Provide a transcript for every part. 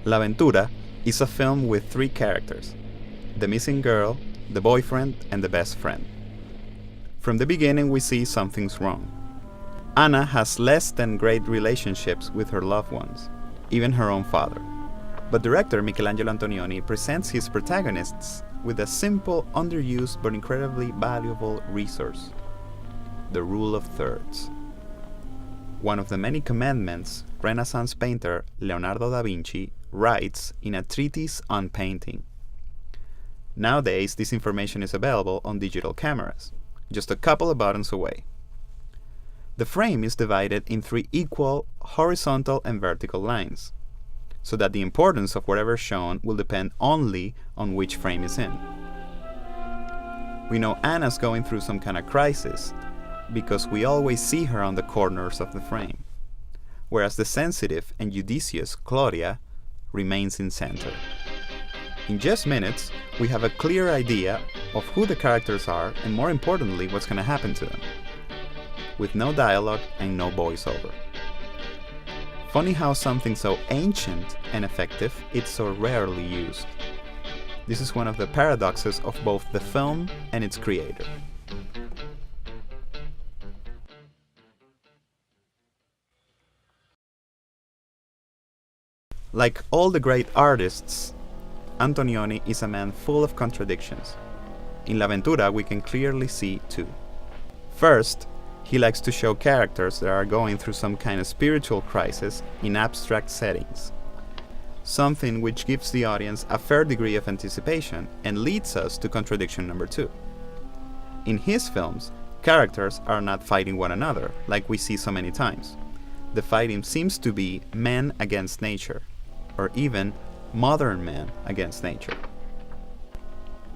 La Ventura is a film with three characters: the missing girl, the boyfriend, and the best friend. From the beginning we see something's wrong. Anna has less than great relationships with her loved ones, even her own father. But director Michelangelo Antonioni presents his protagonists with a simple, underused but incredibly valuable resource: the rule of thirds. One of the many commandments Renaissance painter Leonardo da Vinci writes in a treatise on painting. Nowadays, this information is available on digital cameras, just a couple of buttons away. The frame is divided in three equal horizontal and vertical lines, so that the importance of whatever is shown will depend only on which frame is in. We know Anna's going through some kind of crisis because we always see her on the corners of the frame, whereas the sensitive and judicious Claudia remains in center. In just minutes, we have a clear idea of who the characters are and, more importantly, what's going to happen to them, with no dialogue and no voiceover. Funny how something so ancient and effective is so rarely used. This is one of the paradoxes of both the film and its creator. Like all the great artists, Antonioni is a man full of contradictions. In La Ventura we can clearly see two. First, he likes to show characters that are going through some kind of spiritual crisis in abstract settings, something which gives the audience a fair degree of anticipation and leads us to contradiction number two. In his films, characters are not fighting one another like we see so many times. The fighting seems to be man against nature, or even modern man against nature.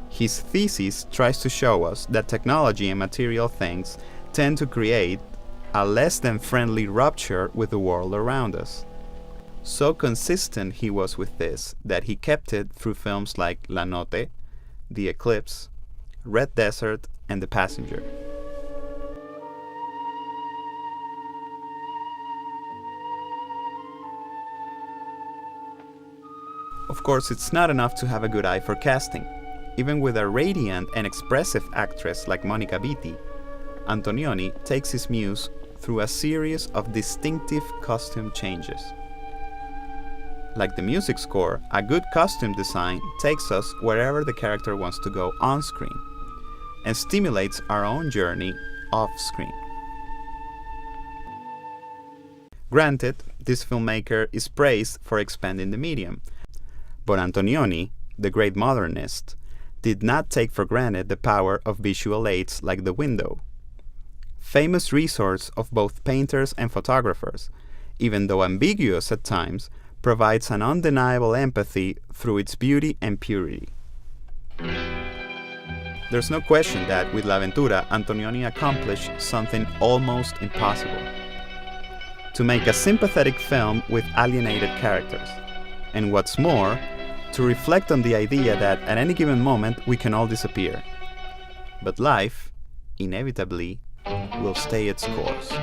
His thesis tries to show us that technology and material things tend to create a less than friendly rupture with the world around us. So consistent he was with this that he kept it through films like La Notte, The Eclipse, Red Desert, and The Passenger. Of course, it's not enough to have a good eye for casting. Even with a radiant and expressive actress like Monica Vitti, Antonioni takes his muse through a series of distinctive costume changes. Like the music score, a good costume design takes us wherever the character wants to go on screen and stimulates our own journey off screen. Granted, this filmmaker is praised for expanding the medium, but Antonioni, the great modernist, did not take for granted the power of visual aids like the window, famous resource of both painters and photographers, even though ambiguous at times, provides an undeniable empathy through its beauty and purity. There's no question that with La Ventura, Antonioni accomplished something almost impossible: to make a sympathetic film with alienated characters, and what's more, to reflect on the idea that at any given moment we can all disappear, but life, inevitably, will stay its course.